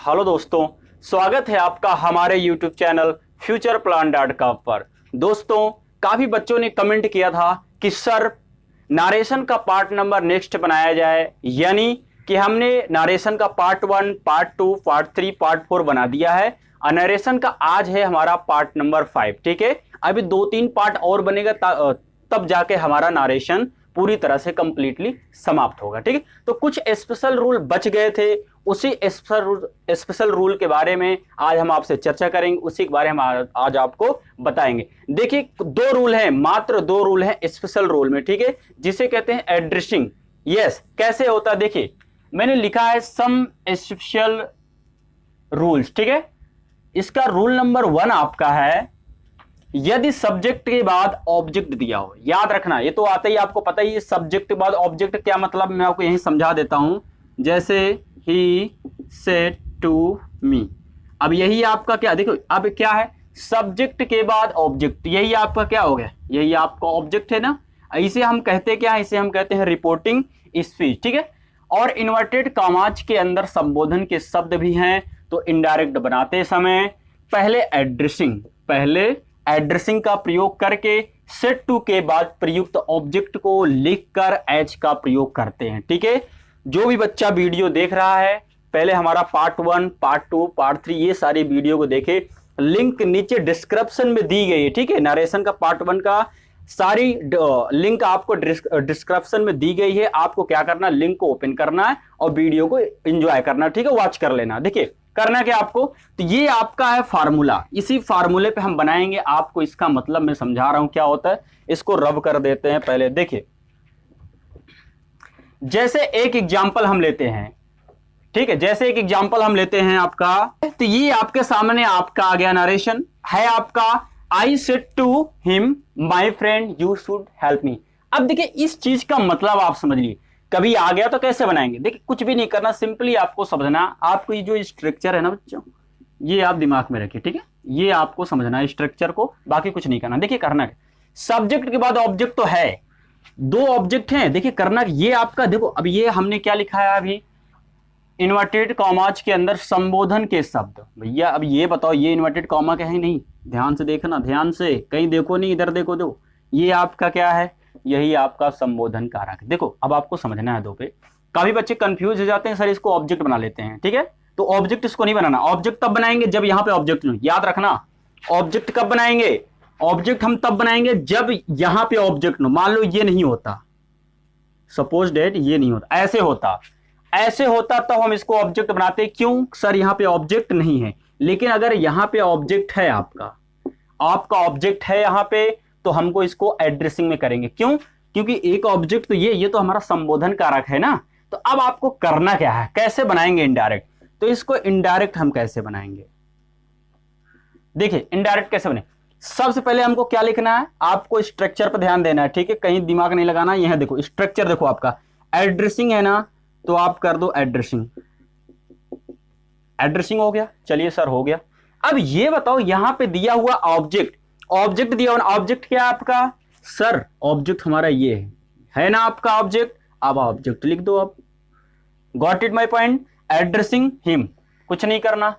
Hello दोस्तों, स्वागत है आपका हमारे YouTube चैनल futureplan.com पर। दोस्तों, काफी बच्चों ने कमेंट किया था कि सर नारेशन का पार्ट नंबर नेक्स्ट बनाया जाए, यानी कि हमने नारेशन का पार्ट 1, पार्ट 2, पार्ट 3, पार्ट 4 बना दिया है और नरेशन का आज है हमारा पार्ट नंबर 5। ठीक है, अभी 2-3 पार्ट और बनेगा तब जाके हमारा नारेशन पूरी तरह से कंप्लीटली समाप्त होगा। ठीक है, तो कुछ स्पेशल रूल बच गए थे, उसी स्पेशल रूल के बारे में आज हम आपसे चर्चा करेंगे, उसी के बारे में आज आपको बताएंगे। देखिए, 2 रूल हैं, मात्र 2 रूल हैं स्पेशल रूल में। ठीक है, जिसे कहते हैं एड्रेसिंग। यस, कैसे होता है देखिए, मैंने लिखा है सम स्पेशल रूल्स। ठीक है, इसका रूल नंबर 1 आपका है, यदि सब्जेक्ट के बाद ऑब्जेक्ट दिया हो। याद रखना, ये तो आता ही, आपको पता ही है सब्जेक्ट के बाद ऑब्जेक्ट क्या मतलब, मैं आपको यही समझा देता हूं। जैसे ही सेड टू मी, अब यही आपका क्या, देखो अब क्या है, सब्जेक्ट के बाद ऑब्जेक्ट, यही आपका क्या हो गया, यही आपका ऑब्जेक्ट है ना। इसे हम कहते क्या है, इसे हम कहते हैं रिपोर्टिंग स्पीच। ठीक है, और इन्वर्टेड कॉमास के अंदर संबोधन के शब्द भी हैं, तो इनडायरेक्ट बनाते समय पहले एड्रेसिंग का प्रयोग करके सेट टू के बाद प्रयुक्त ऑब्जेक्ट को लिखकर एच का प्रयोग करते हैं। ठीक है, जो भी बच्चा वीडियो देख रहा है, पहले हमारा पार्ट 1, पार्ट 2, पार्ट 3 ये सारी वीडियो को देखे, लिंक नीचे डिस्क्रिप्शन में दी गई है। ठीक है, नरेशन का पार्ट 1 का सारी लिंक आपको डिस्क्रिप्शन में दी गई है। आपको क्या करना, लिंक को ओपन करना है और वीडियो को एंजॉय करना। ठीक है, वॉच कर लेना। देखिए करना क्या आपको, तो ये आपका है फार्मूला, इसी फार्मूले पे हम बनाएंगे। आपको इसका मतलब मैं समझा रहा हूं क्या होता है, इसको रब कर देते हैं पहले। देखिए, जैसे एक एग्जांपल हम लेते हैं। ठीक है, जैसे एक एग्जांपल हम लेते हैं आपका, तो ये आपके सामने आपका आ गया नरेशन है आपका, I said to him my friend you should help me. अब देखिए, इस चीज का मतलब आप समझ लीजिए, कभी आ गया तो कैसे बनाएंगे। देखिए, कुछ भी नहीं करना, सिंपली आपको समझना, आपको ये जो स्ट्रक्चर है ना बच्चों, ये आप दिमाग में रखिए। ठीक है, ये आपको समझना है स्ट्रक्चर को, बाकी कुछ नहीं करना। देखिए करना क्या, सब्जेक्ट के बाद ऑब्जेक्ट तो है, 2 ऑब्जेक्ट हैं। देखिए करना, ये आपका देखो, अब ये हमने क्या लिखा है अभी, इन्वर्टेड कॉमास के अंदर संबोधन के शब्द। भैया अब ये बताओ, ये इन्वर्टेड कॉमा क्या है, नहीं, ध्यान से देखना, ध्यान से, कहीं देखो नहीं, इधर देखो। दो, ये आपका क्या है, यही आपका संबोधन कारक। देखो अब आपको समझना है 2 पे। काफी बच्चे कंफ्यूज हो जाते हैं, सर इसको ऑब्जेक्ट बना लेते हैं। ठीक है, तो ऑब्जेक्ट इसको नहीं बनाना, ऑब्जेक्ट तब बनाएंगे जब यहां पे ऑब्जेक्ट नहीं। याद रखना, ऑब्जेक्ट कब बनाएंगे, ऑब्जेक्ट हम तब बनाएंगे जब यहां पे ऑब्जेक्ट नो। मान लो ये नहीं होता, सपोज डेट ये नहीं होता, ऐसे होता तो हम इसको ऑब्जेक्ट बनाते। क्यों सर, यहां पे ऑब्जेक्ट नहीं है। लेकिन अगर यहां पे ऑब्जेक्ट है, आपका ऑब्जेक्ट है यहां पे, तो हमको इसको एड्रेसिंग में करेंगे। क्यों, क्योंकि एक ऑब्जेक्ट तो ये तो हमारा संबोधन कारक है ना। तो अब आपको करना क्या है, कैसे बनाएंगे इनडायरेक्ट, तो इसको इनडायरेक्ट हम कैसे बनाएंगे। देखिए इनडायरेक्ट कैसे बने, सबसे पहले हमको क्या लिखना है, आपको स्ट्रक्चर पर ध्यान देना है। ठीक है, कहीं दिमाग नहीं लगाना। यह देखो स्ट्रक्चर, देखो आपका एड्रेसिंग है ना, तो आप कर दो एड्रेसिंग हो गया। चलिए सर हो गया। अब ये बताओ, यहां पे दिया हुआ ऑब्जेक्ट दिया हुआ, ऑब्जेक्ट क्या है आपका, सर ऑब्जेक्ट हमारा ये है ना आपका ऑब्जेक्ट। अब ऑब्जेक्ट लिख दो। अब got it my point, addressing him, कुछ नहीं करना।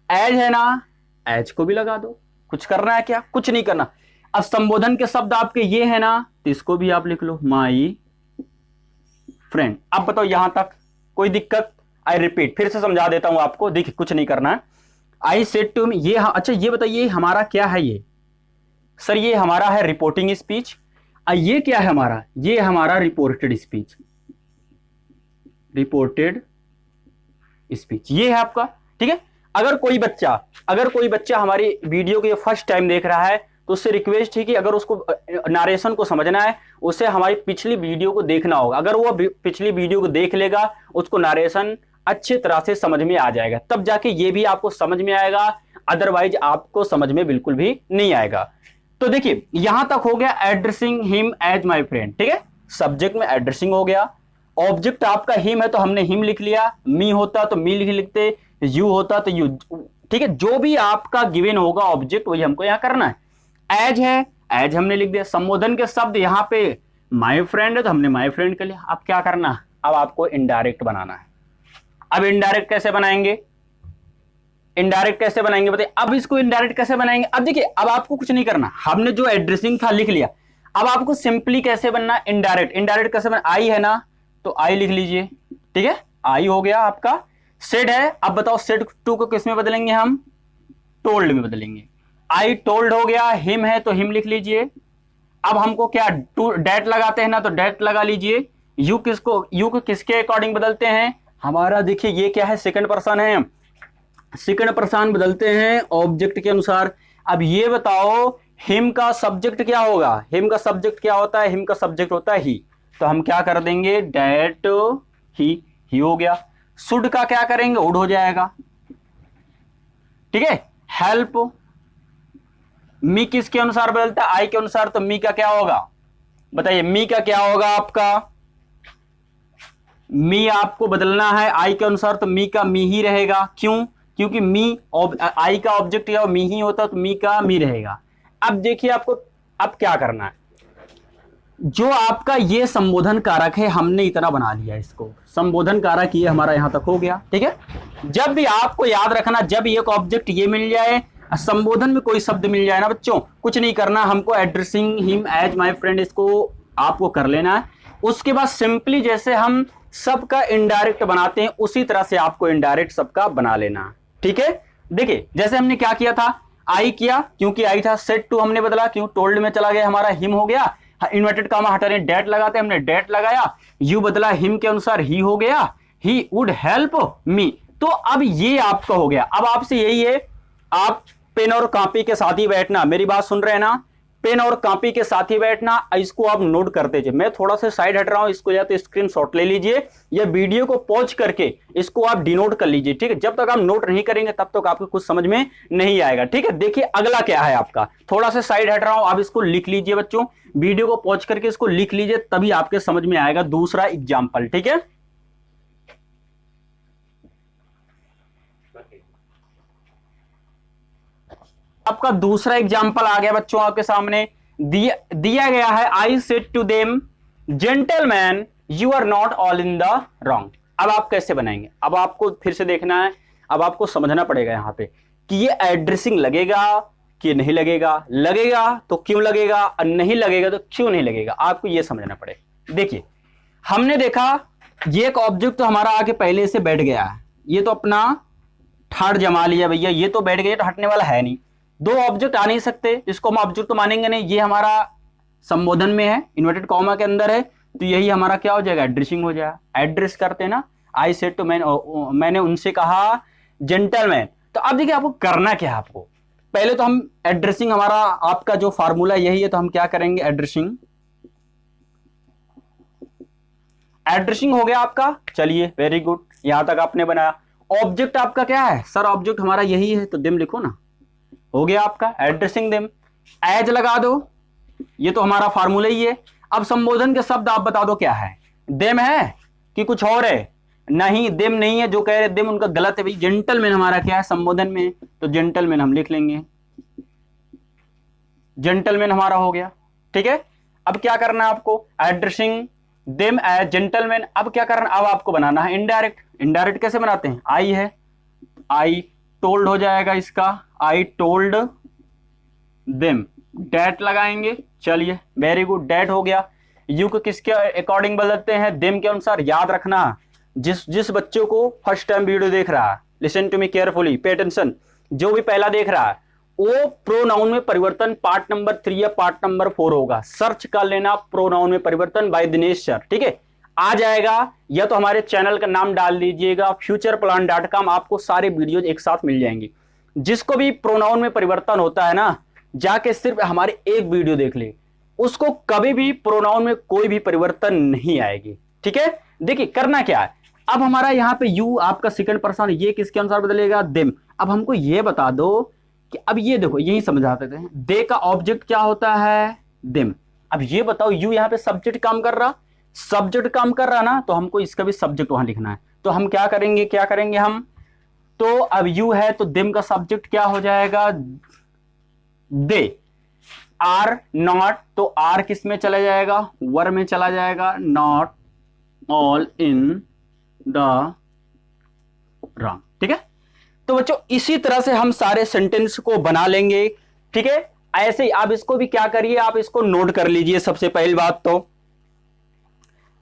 एज है ना, एज को भी लगा दो। कुछ करना है क्या, कुछ नहीं करना। अब संबोधन के शब्द आपके ये है ना, तो इसको भी आप लिख लो, माई फ्रेंड। अब बताओ यहां तक कोई दिक्कत, आई रिपीट, फिर से समझा देता हूं आपको। देखिए कुछ नहीं करना है, आई सेड टू मी, ये अच्छा ये बताइए हमारा क्या है, ये सर ये हमारा है रिपोर्टिंग स्पीच। ये क्या है हमारा, ये हमारा रिपोर्टेड स्पीच, ये है आपका। ठीक है, अगर कोई बच्चा हमारी वीडियो को ये फर्स्ट टाइम देख रहा है, तो उससे रिक्वेस्ट है कि अगर उसको नारेशन को समझना है, उसे हमारी पिछली वीडियो को देखना होगा। अगर वो पिछली वीडियो को देख लेगा, उसको नारेशन अच्छी तरह से समझ में आ जाएगा, तब जाके ये भी आपको समझ में आएगा, अदरवाइज आपको समझ में बिल्कुल भी नहीं आएगा। तो देखिए यहां तक हो गया, addressing him as my friend. ठीक है, सब्जेक्ट में एड्रेसिंग हो गया, ऑब्जेक्ट आपका हिम है तो हमने हिम लिख लिया, मी होता तो मी लिखते, यू होता तो यू। ठीक है, जो भी आपका गिवन होगा ऑब्जेक्ट, वही हमको यहां करना है। एज है, एज हमने लिख दिया। संबोधन के शब्द यहां पे माय फ्रेंड है तो हमने माय फ्रेंड कर लिया। अब क्या करना, अब आपको इनडायरेक्ट बनाना है। अब इनडायरेक्ट कैसे बनाएंगे, इनडायरेक्ट कैसे बनाएंगे बताइए। अब इसको इनडायरेक्ट कैसे बनाएंगे, अब देखिए अब आपको कुछ नहीं करना, हमने जो एड्रेसिंग था लिख लिया, अब आपको सिंपली कैसे बनना इनडायरेक्ट। इनडायरेक्ट कैसे बनना, आई है ना तो आई लिख लीजिए, ठीक है, आई हो गया आपका। सेड है, अब बताओ सेड टू को किस में बदलेंगे हम, टोल्ड में बदलेंगे। आई टोल्ड हो गया, हिम है तो हिम लिख लीजिए। अब हमको क्या टू डेट लगाते हैं ना तो डेट लगा लीजिए। यू किसको, यू को किसके अकॉर्डिंग बदलते हैं, हमारा देखिए ये क्या है सेकंड पर्सन है, सेकंड पर्सन बदलते हैं ऑब्जेक्ट के अनुसार। अब ये बताओ हिम का सब्जेक्ट क्या होगा, हिम का सब्जेक्ट क्या होता है, हिम का सब्जेक्ट होता है ही, तो हम क्या कर देंगे डेट ही हो गया। शुड का क्या करेंगे, वुड हो जाएगा, ठीक है। हेल्प मी किसके अनुसार बदलता है, आई के अनुसार, तो मी का क्या होगा बताइए, मी का क्या होगा आपका, मी आपको बदलना है आई के अनुसार, तो मी का मी ही रहेगा। क्यों, क्योंकि मी आई का ऑब्जेक्ट या मी ही होता, तो मी का मी रहेगा। अब देखिए आपको अब क्या करना है, जो आपका ये संबोधन कारक है हमने इतना बना लिया, इसको संबोधन कारक ये हमारा यहां तक हो गया, ठीक है। जब भी आपको याद रखना, जब एक ऑब्जेक्ट ये मिल जाए, संबोधन में कोई शब्द मिल जाए ना बच्चों, कुछ नहीं करना हमको, addressing him as my friend इसको आपको कर लेना है। उसके बाद सिंपली जैसे हम सबका इनडायरेक्ट बनाते हैं उसी तरह से आपको इनडायरेक्ट सबका बना लेना, ठीक है। देखिए जैसे हमने क्या किया था, आई किया क्योंकि आई था, सेड टू हमने बदला क्यों, टोल्ड में चला गया हमारा, हिम हो गया, इन्वर्टेड कामा हटा रहे डेट लगाते हमने डेट लगाया, यू बदला हिम के अनुसार ही हो गया, ही वुड हेल्प मी। तो अब ये आपका हो गया। अब आपसे यही है, आप पेन और कॉपी के साथ ही बैठना, मेरी बात सुन रहे हैं ना, पेन और कॉपी के साथ ही बैठना, इसको आप नोट करते जाइए। मैं थोड़ा सा साइड हट रहा हूं, इसको या तो स्क्रीनशॉट ले लीजिए या वीडियो को पॉज करके इसको आप डिनोट कर लीजिए, ठीक है। जब तक आप नोट नहीं करेंगे तब तक आपको कुछ समझ में नहीं आएगा, ठीक है। देखिए अगला क्या है आपका, थोड़ा सा साइड हट रहा हूं, आप इसको लिख लीजिए बच्चों, वीडियो को पॉज करके इसको लिख लीजिए, तभी आपके समझ में आएगा दूसरा एग्जाम्पल, ठीक है। आपका दूसरा एग्जाम्पल आ गया बच्चों आपके सामने, दिया गया है, I said to them gentlemen you are not all in the wrong. अब आप कैसे बनाएंगे, अब आपको फिर से देखना है, अब आपको समझना पड़ेगा यहां पे कि ये एड्रेसिंग लगेगा कि नहीं लगेगा, लगेगा तो क्यों लगेगा और नहीं लगेगा तो क्यों नहीं लगेगा, आपको ये समझना पड़ेगा। देखिए हमने देखा ये एक ऑब्जेक्ट तो हमारा आके पहले से बैठ गया है, ये तो अपना ठाड़ जमा लिया भैया, ये तो बैठ गया, तो हटने वाला है नहीं। दो ऑब्जेक्ट आ नहीं सकते, इसको हम ऑब्जेक्ट तो मानेंगे नहीं, ये हमारा संबोधन में है, इन्वर्टेड कॉमा के अंदर है, तो यही हमारा क्या हो जाएगा, एड्रेसिंग हो जाएगा। एड्रेस करते हैं ना, आई सेड टू मैंने उनसे कहा जेंटलमैन। तो अब देखिए आपको करना क्या है, आपको पहले तो हम एड्रेसिंग, हमारा आपका जो फार्मूला यही है, तो हम क्या करेंगे एड्रेसिंग, एड्रेसिंग हो गया आपका। चलिए वेरी गुड, यहां तक आपने बनाया। ऑब्जेक्ट आपका क्या है सर, ऑब्जेक्ट हमारा यही है, तो देम लिखो ना, हो गया आपका एड्रेसिंग देम। एज लगा दो, ये तो हमारा फार्मूला ही है। अब संबोधन के शब्द आप बता दो क्या है, देम है कि कुछ और है, नहीं देम नहीं है, जो कह रहे देम उनका गलत है भाई। जेंटलमैन हमारा क्या है संबोधन में, तो जेंटलमैन हम लिख लेंगे, जेंटलमैन हमारा हो गया, ठीक है। अब क्या करना है आपको, एड्रेसिंग देम एज जेंटलमैन। अब क्या करना, अब आपको बनाना है इनडायरेक्ट। इनडायरेक्ट कैसे बनाते हैं, आई है, आई टोल्ड हो जाएगा इसका, आई टोल्ड देम, डेट लगाएंगे। चलिए वेरी गुड, डेट हो गया। यू को किसके अकॉर्डिंग बदलते हैं, देम के अनुसार। याद रखना, जिस बच्चों को फर्स्ट टाइम वीडियो देख रहा है, listen to me carefully, pay attention, जो भी पहला देख रहा है, वो प्रोनाउन में परिवर्तन पार्ट नंबर 3 या पार्ट नंबर 4 होगा, सर्च कर लेना प्रोनाउन में परिवर्तन बाय दिनेश सर, ठीक है, आ जाएगा। या तो हमारे चैनल का नाम डाल लीजिएगा futureplan.com, आपको सारे वीडियोज एक साथ मिल जाएंगे। जिसको भी प्रोनाउन में परिवर्तन होता है ना, जाके सिर्फ हमारे एक वीडियो देख ले, उसको कभी भी प्रोनाउन में कोई भी परिवर्तन नहीं आएगी, ठीक है। देखिए करना क्या है, अब हमारा यहाँ पे यू आपका सेकंड पर्सन, ये किसके अनुसार बदलेगा, देम। अब हमको ये बता दो कि अब ये देखो यही समझाते थे, दे का ऑब्जेक्ट क्या होता है, देम। अब ये बताओ यू यहाँ पे सब्जेक्ट काम कर रहा, सब्जेक्ट काम कर रहा ना, तो हमको इसका भी सब्जेक्ट वहां लिखना है। तो हम क्या करेंगे हम, तो अब यू है तो देम का सब्जेक्ट क्या हो जाएगा, दे। आर नॉट, तो आर किस में चला जाएगा, वर में चला जाएगा, not all in the wrong, ठीक है। तो बच्चों इसी तरह से हम सारे सेंटेंस को बना लेंगे, ठीक है। ऐसे ही आप इसको भी क्या करिए, आप इसको नोट कर लीजिए सबसे पहली बात तो,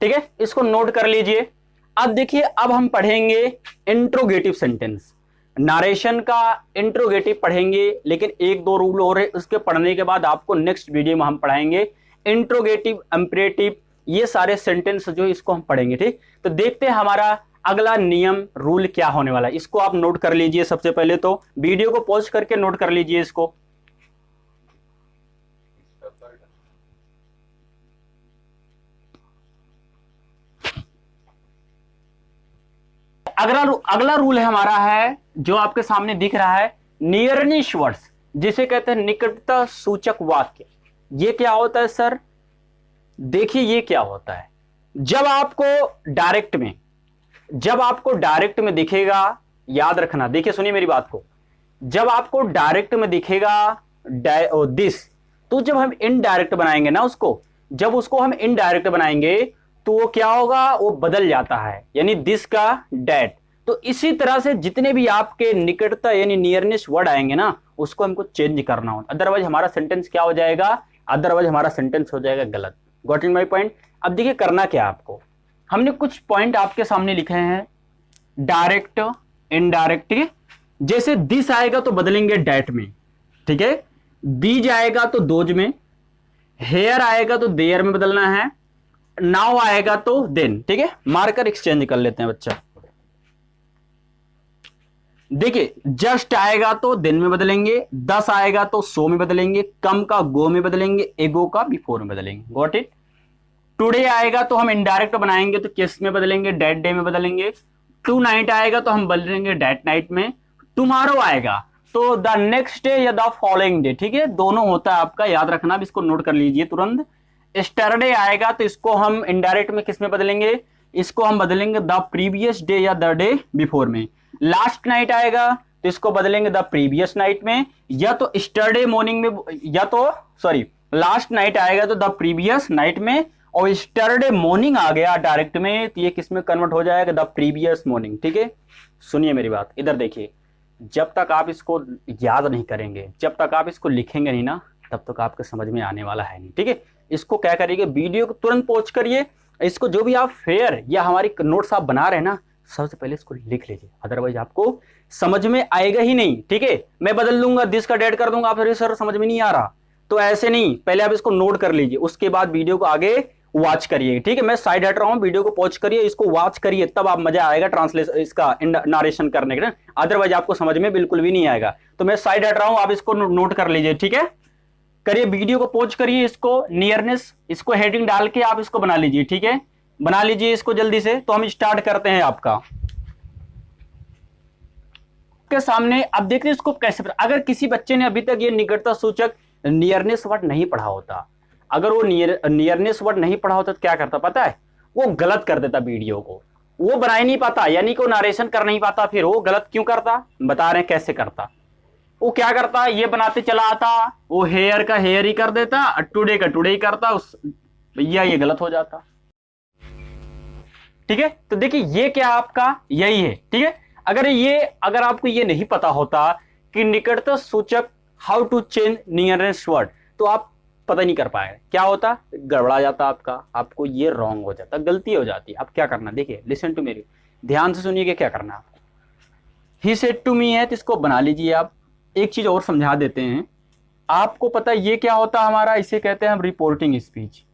ठीक है, इसको नोट कर लीजिए। अब देखिए, अब हम पढ़ेंगे इंट्रोगेटिव सेंटेंस, नारेशन का इंट्रोगेटिव पढ़ेंगे, लेकिन एक दो रूल और है, उसके पढ़ने के बाद आपको नेक्स्ट वीडियो में हम पढ़ाएंगे इंट्रोगेटिव, इंपरेटिव, ये सारे सेंटेंस जो इसको हम पढ़ेंगे, ठीक। तो देखते हैं हमारा अगला नियम रूल क्या होने वाला है, इसको आप नोट कर लीजिए। सबसे पहले तो वीडियो को पॉज करके नोट कर लीजिए इसको। अगला रूल है हमारा है जो आपके सामने दिख रहा है, नियरनेस वर्ड्स, जिसे कहते हैं निकटता सूचक वाक्य। ये क्या होता है सर? देखिए ये क्या होता है, जब आपको डायरेक्ट में दिखेगा, याद रखना, देखिए सुनिए मेरी बात को, जब आपको डायरेक्ट में दिखेगा दिस, तो जब हम इनडायरेक्ट बनाएंगे ना उसको, जब उसको हम इनडायरेक्ट बनाएंगे तो वो क्या होगा, वो बदल जाता है, यानी दिस का डैट। तो इसी तरह से जितने भी आपके निकटता यानी नियरनेस वर्ड आएंगे ना, उसको हमको चेंज करना होता, अदरवाइज हमारा सेंटेंस क्या हो जाएगा, अदरवाइज हमारा सेंटेंस हो जाएगा गलत। Got in my point? अब देखिए करना क्या है आपको, हमने कुछ पॉइंट आपके सामने लिखे हैं, डायरेक्ट, इनडायरेक्ट, ठीक है। जैसे दिस आएगा तो बदलेंगे डैट में, ठीक है। दीज आएगा तो दोज में, हेयर आएगा तो देयर में बदलना है, नाउ आएगा तो देन, ठीक है। मार्कर एक्सचेंज कर लेते हैं बच्चा। देखिए जस्ट आएगा तो देन में बदलेंगे, 10 आएगा तो सो में बदलेंगे, कम का गो में बदलेंगे, एगो का बिफोर में बदलेंगे। Got it? टुडे आएगा तो हम इनडायरेक्ट बनाएंगे तो किस में बदलेंगे, डेट डे में बदलेंगे। टू नाइट आएगा तो हम बदलेंगे डेट नाइट में। टुमारो आएगा तो द नेक्स्ट डे या द फॉलोइंग डे, ठीक है, दोनों होता है आपका, याद रखना, अब इसको नोट कर लीजिए तुरंत। स्टरडे आएगा तो इसको हम इनडायरेक्ट में किस में बदलेंगे, इसको हम बदलेंगे द प्रीवियस डे या द डे बिफोर में। लास्ट नाइट आएगा तो इसको बदलेंगे द प्रीवियस नाइट में, या तो स्टरडे मॉर्निंग में, या तो सॉरी लास्ट नाइट आएगा तो द प्रीवियस नाइट में, और स्टरडे मॉर्निंग आ गया डायरेक्ट में तो ये किस में कन्वर्ट हो जाएगा, द प्रीवियस मॉर्निंग, ठीक है। सुनिए मेरी बात, इधर देखिए, जब तक आप इसको याद नहीं करेंगे, जब तक आप इसको लिखेंगे नहीं ना, तब तक आपको समझ में आने वाला है नहीं, ठीक है। इसको क्या करिएगा, वीडियो को तुरंत पॉज करिए, इसको जो भी आप फेयर या हमारी नोट्स आप बना रहे हैं ना, सबसे पहले इसको लिख लीजिए, अदरवाइज आपको समझ में आएगा ही नहीं, ठीक है। मैं बदल दूंगा, दिस का डेट कर दूंगा, फिर सर समझ में नहीं आ रहा, तो ऐसे नहीं, पहले आप इसको नोट कर लीजिए, उसके बाद वीडियो को आगे वॉच करिए, ठीक है। मैं साइड हट रहा हूं, वीडियो को पॉज करिए, इसको वॉच करिए, तब आप मजा आएगा ट्रांसलेशन इसका नारेशन करने का, अदरवाइज आपको समझ में बिल्कुल भी नहीं आएगा। तो मैं साइड हट रहा हूं, आप इसको नोट कर लीजिए, ठीक है। करिए, वीडियो को पॉज करिए, इसको नियरनेस, इसको हेडिंग डाल के आप इसको बना लीजिए, ठीक है, बना लीजिए इसको जल्दी से। तो हम स्टार्ट करते हैं आपका के सामने। अब देखिए इसको कैसे, अगर किसी बच्चे ने अभी तक ये निकटता सूचक नियरनेस वर्ड नहीं पढ़ा होता, अगर वो नियरनेस वर्ड नहीं पढ़ा होता तो क्या करता पता है, वो गलत कर देता वीडियो को, वो बना ही नहीं पाता, यानी कि वो नारेशन कर नहीं पाता। फिर वो गलत क्यों करता, बता रहे हैं कैसे करता। वो क्या करता, ये बनाते चला आता, वो हेयर का हेयर ही कर देता, टुडे का टुडे ही करता, उस भैया ये गलत हो जाता, ठीक है। तो देखिए ये क्या आपका यही है, ठीक है। अगर आपको ये नहीं पता होता कि निकटता सूचक how to change nearest word, तो आप पता नहीं कर पाए, क्या होता, गड़बड़ा जाता आपका, आपको ये रॉन्ग हो जाता, गलती हो जाती। अब क्या करना, देखिए लिसन टू मेरी, ध्यान से सुनिए कि क्या करना है आपको। ही सेड टू मी है तो इसको बना लीजिए आप। एक चीज और समझा देते हैं आपको, पता है ये क्या होता है हमारा, इसे कहते हैं हम रिपोर्टिंग स्पीच।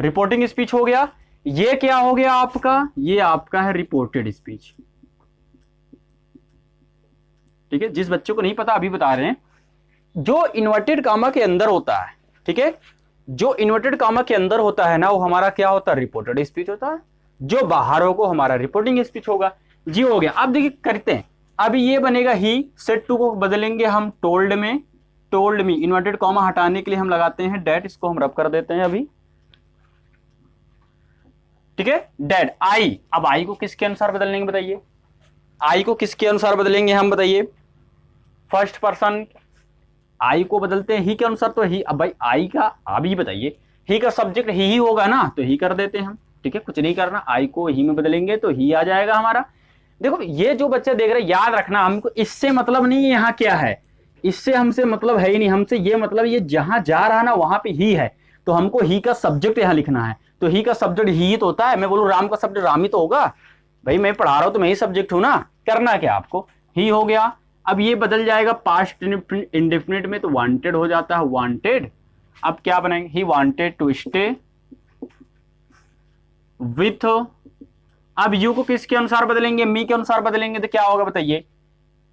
रिपोर्टिंग स्पीच हो गया। ये क्या हो गया आपका, ये आपका है रिपोर्टेड स्पीच, ठीक है। जिस बच्चों को नहीं पता अभी बता रहे हैं, जो इन्वर्टेड कामा के अंदर होता है, ठीक है, जो इन्वर्टेड कामा के अंदर होता है ना, वो हमारा क्या होता है, रिपोर्टेड स्पीच होता है। जो बाहर होगा हमारा रिपोर्टिंग स्पीच होगा। जी हो गया। अब देखिए करते हैं, अभी ये बनेगा ही, सेड टू को बदलेंगे हम टोल्ड में, टोल्ड मी, इन्वर्टेड कॉमा हटाने के लिए हम लगाते हैं डेट, इसको हम रब कर देते हैं अभी, ठीक है, डेट। आई, अब आई को किसके अनुसार बदलेंगे बताइए, आई को किसके अनुसार बदलेंगे हम, बताइए, फर्स्ट पर्सन आई को बदलते हैं ही के अनुसार, तो ही, अब भाई आई का, आप ही बताइए, ही का सब्जेक्ट ही होगा ना, तो ही कर देते हैं हम, ठीक है, कुछ नहीं करना, आई को ही में बदलेंगे तो ही आ जाएगा हमारा। देखो ये जो बच्चे देख रहे हैं, याद रखना, हमको इससे मतलब नहीं है यहाँ क्या है, इससे हमसे मतलब है ही नहीं, हमसे ये मतलब ये जहां जा रहा ना वहां पे ही है, तो हमको ही का सब्जेक्ट यहाँ लिखना है। तो ही का सब्जेक्ट ही तो होता है, मैं बोलूँ राम का सब्जेक्ट राम ही तो होगा भाई, मैं पढ़ा रहा हूं तो मैं ही सब्जेक्ट हूं ना। करना क्या आपको, ही हो गया। अब ये बदल जाएगा पास्ट इंडेफिनिट में, तो वांटेड हो जाता है वांटेड। अब क्या बनाएंगे, he wanted to stay with, अब यू को किसके अनुसार बदलेंगे, मी के अनुसार बदलेंगे, तो क्या होगा बताइए,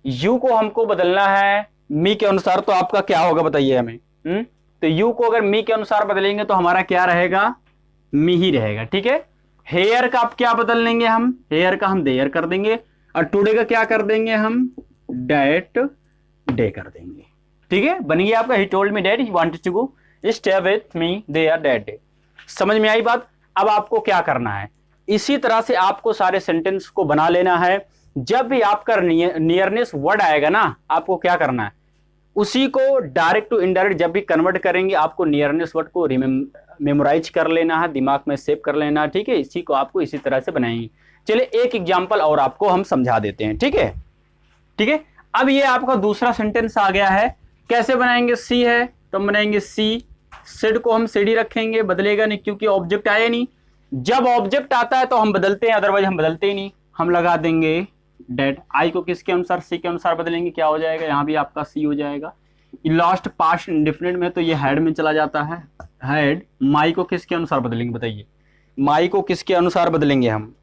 यू को हमको बदलना है मी के अनुसार, तो आपका क्या होगा बताइए हमें। तो यू को अगर मी के अनुसार बदलेंगे तो हमारा क्या रहेगा, मी ही रहेगा। ठीक है, हेयर का आप क्या बदल लेंगे, हम हेयर का हम देयर कर देंगे, और टुडे का क्या कर देंगे हम, डेट डे कर देंगे। ठीक है, बन गया आपका, he told me that he wanted to go stay with me there that day. समझ में आई बात। अब आपको क्या करना है, इसी तरह से आपको सारे सेंटेंस को बना लेना है। जब भी आपका नियरनेस वर्ड आएगा ना, आपको क्या करना है, उसी को डायरेक्ट टू इनडायरेक्ट जब भी कन्वर्ट करेंगे, आपको नियरनेस वर्ड को मेमोराइज कर लेना है, दिमाग में सेव कर लेना है। ठीक है, इसी को आपको इसी तरह से बनाएंगे। चलिए एक एग्जांपल और आपको हम समझा देते हैं। ठीक है, ठीक है, अब ये आपका दूसरा सेंटेंस आ गया है, कैसे बनाएंगे, सी है तो हम बनाएंगे सी, सिड को हम सीडी रखेंगे, बदलेगा नहीं क्योंकि ऑब्जेक्ट आया नहीं। जब ऑब्जेक्ट आता है तो हम बदलते हैं, अदरवाइज हम बदलते ही नहीं। हम लगा देंगे डेट, आई को किसके अनुसार, सी के अनुसार बदलेंगे, क्या हो जाएगा, यहां भी आपका सी हो जाएगा। लास्ट पास्ट इंडेफिनिट में तो ये हेड में चला जाता है, हेड। माई को किसके अनुसार बदलेंगे बताइए, माई को किसके अनुसार बदलेंगे हम,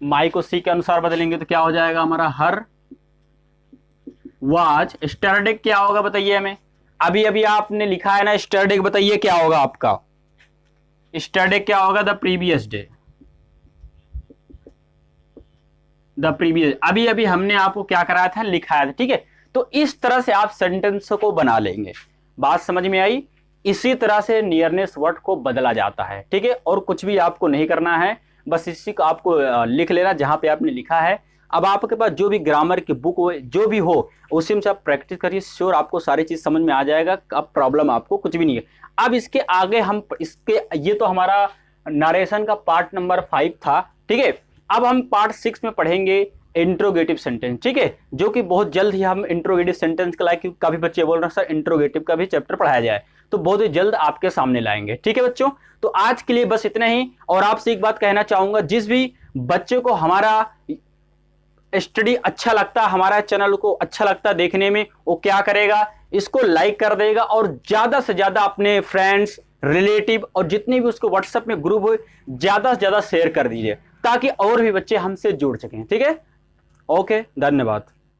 माई को सी के अनुसार बदलेंगे तो क्या हो जाएगा हमारा, हर वाज स्टरडे, क्या होगा बताइए हमें। अभी अभी आपने लिखा है ना स्टरडे, बताइए क्या होगा आपका, स्टरडे क्या होगा, the previous day, the previous, अभी अभी हमने आपको क्या कराया था, लिखाया था। ठीक है, तो इस तरह से आप सेंटेंस को बना लेंगे। बात समझ में आई। इसी तरह से नियरनेस वर्ड को बदला जाता है। ठीक है, और कुछ भी आपको नहीं करना है, बस इसी को आपको लिख लेना जहां पे आपने लिखा है। अब आपके पास जो भी ग्रामर की बुक हो, जो भी हो, उसी में से आप प्रैक्टिस करिए, श्योर आपको सारी चीज समझ में आ जाएगा। अब प्रॉब्लम आपको कुछ भी नहीं है। अब इसके आगे हम ये तो हमारा नरेशन का पार्ट नंबर 5 था। ठीक है, अब हम पार्ट 6 में पढ़ेंगे इंट्रोगेटिव सेंटेंस। ठीक है, जो कि बहुत जल्द ही हम इंट्रोगेटिव सेंटेंस के लायक, क्योंकि काफी बच्चे बोल रहे हैं सर इंट्रोगेटिव का भी चैप्टर पढ़ाया जाए, तो बहुत ही जल्द आपके सामने लाएंगे। ठीक है बच्चों, तो आज के लिए बस इतना ही। और आपसे एक बात कहना चाहूंगा, जिस भी बच्चे को हमारा स्टडी अच्छा लगता है, हमारा चैनल को अच्छा लगता है देखने में, वो क्या करेगा, इसको लाइक कर देगा और ज्यादा से ज्यादा अपने फ्रेंड्स, रिलेटिव और जितने भी उसको व्हाट्सएप में ग्रुप हो, ज्यादा से ज्यादा शेयर कर दीजिए, ताकि और भी बच्चे हमसे जुड़ सकें। ठीक है, ओके, धन्यवाद।